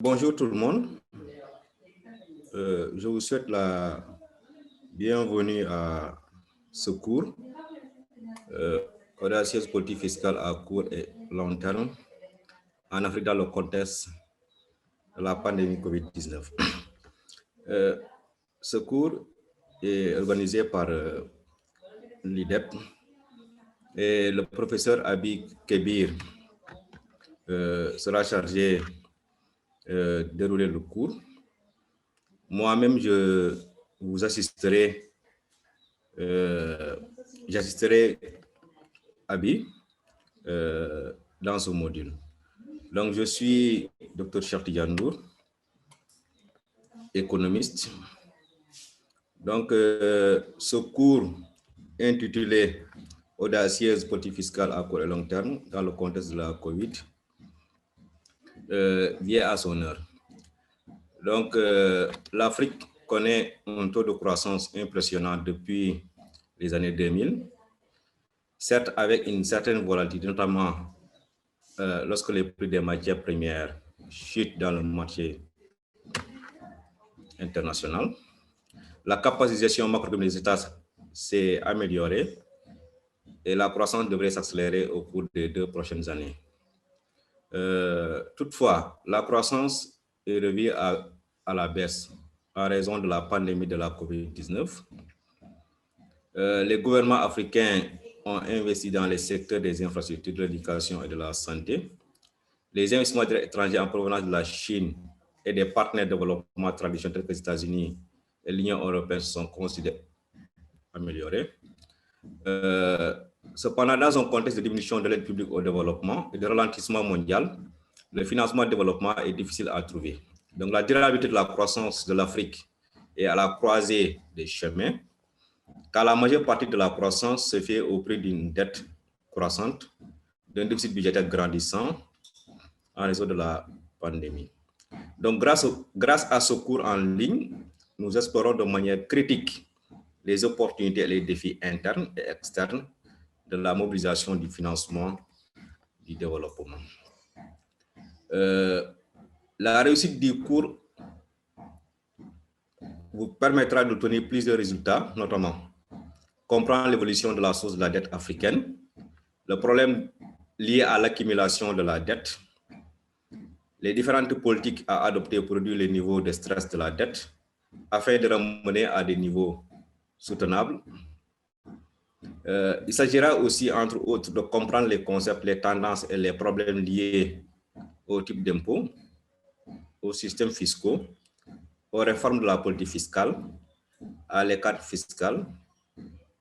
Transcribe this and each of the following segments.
Bonjour tout le monde. Je vous souhaite la bienvenue à ce cours, audacieuse politique fiscale à court et long terme en Afrique dans le contexte de la pandémie Covid-19. Ce cours est organisé par l'IDEP et le professeur Abi Kebir sera chargé de dérouler le cours. Moi-même, je vous assisterai, j'assisterai Abi dans ce module. Donc, je suis Dr Cheikh Tidiane Ndour, économiste. Donc, ce cours intitulé Audacieuse politique fiscale à court et long terme dans le contexte de la Covid vient à son heure. Donc, l'Afrique connaît un taux de croissance impressionnant depuis les années 2000, certes avec une certaine volatilité, notamment lorsque les prix des matières premières chutent dans le marché international. La capacité macroéconomique des États s'est améliorée et la croissance devrait s'accélérer au cours des 2 prochaines années. Toutefois, la croissance est revue à la baisse en raison de la pandémie de la COVID-19. Les gouvernements africains ont investi dans les secteurs des infrastructures, de l'éducation et de la santé. Les investissements étrangers en provenance de la Chine et des partenaires de développement traditionnels tels que les États-Unis et l'Union européenne sont considérés améliorés. Cependant, dans un contexte de diminution de l'aide publique au développement et de ralentissement mondial, le financement du développement est difficile à trouver. Donc, la durabilité de la croissance de l'Afrique est à la croisée des chemins, car la majeure partie de la croissance se fait au prix d'une dette croissante, d'un déficit budgétaire grandissant en raison de la pandémie. Donc, grâce à ce cours en ligne, nous explorons de manière critique les opportunités et les défis internes et externes de la mobilisation du financement du développement. La réussite du cours vous permettra d'obtenir plusieurs résultats, notamment comprendre l'évolution de la source de la dette africaine, le problème lié à l'accumulation de la dette, les différentes politiques à adopter pour réduire les niveaux de stress de la dette afin de ramener à des niveaux soutenables. Il s'agira aussi, entre autres, de comprendre les concepts, les tendances et les problèmes liés au type d'impôt, aux systèmes fiscaux, aux réformes de la politique fiscale, à l'écart fiscal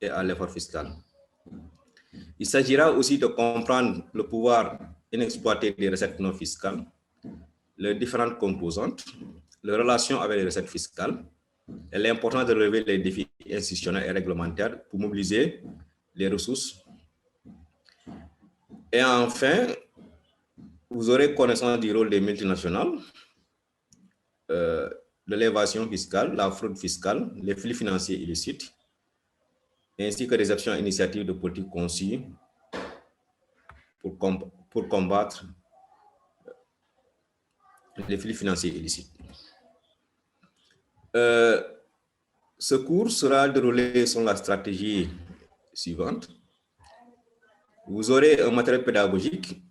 et à l'effort fiscal. Il s'agira aussi de comprendre le pouvoir inexploité des recettes non fiscales, les différentes composantes, les relations avec les recettes fiscales et l'importance de relever les défis institutionnels et réglementaires pour mobiliser les ressources. Et enfin, vous aurez connaissance du rôle des multinationales, de l'évasion fiscale, la fraude fiscale, les flux financiers illicites, ainsi que des actions initiatives de politique conçues pour combattre les flux financiers illicites. Ce cours sera déroulé selon la stratégie suivante. Vous aurez un matériel pédagogique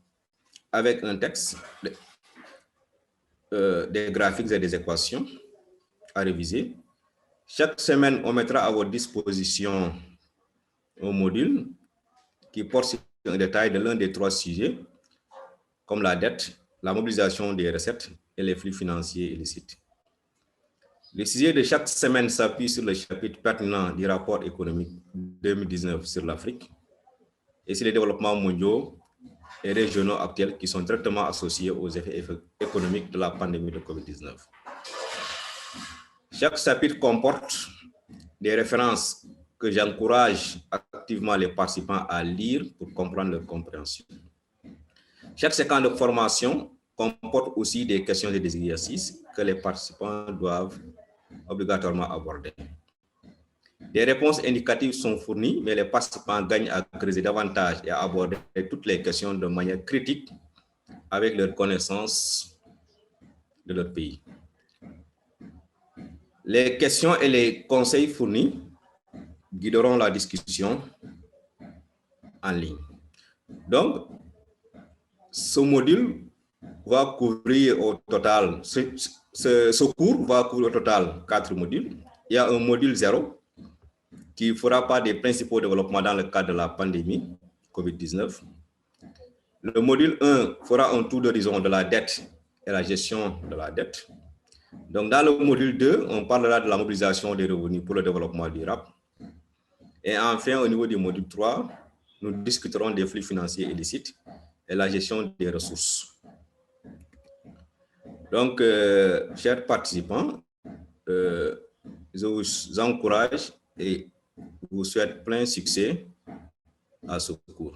avec un texte, des graphiques et des équations à réviser. Chaque semaine, on mettra à votre disposition un module qui porte sur un détail de l'un des 3 sujets, comme la dette, la mobilisation des recettes et les flux financiers illicites. Les sujets de chaque semaine s'appuient sur le chapitre pertinent du rapport économique 2019 sur l'Afrique et sur les développements mondiaux et régionaux actuels qui sont directement associés aux effets économiques de la pandémie de COVID-19. Chaque chapitre comporte des références que j'encourage activement les participants à lire pour comprendre leur compréhension. Chaque séquence de formation comporte aussi des questions et des exercices que les participants doivent obligatoirement aborder. Des réponses indicatives sont fournies, mais les participants gagnent à creuser davantage et à aborder toutes les questions de manière critique avec leurs connaissances de leur pays. Les questions et les conseils fournis guideront la discussion en ligne. Donc, ce module va couvrir au total, ce cours va couvrir au total 4 modules. Il y a un module 0 qui fera part des principaux développements dans le cadre de la pandémie COVID-19. Le module 1 fera un tour d'horizon de la dette et la gestion de la dette. Donc, dans le module 2, on parlera de la mobilisation des revenus pour le développement durable. Et enfin, au niveau du module 3, nous discuterons des flux financiers illicites et la gestion des ressources. Donc, chers participants, je vous encourage et vous souhaite plein succès à ce cours.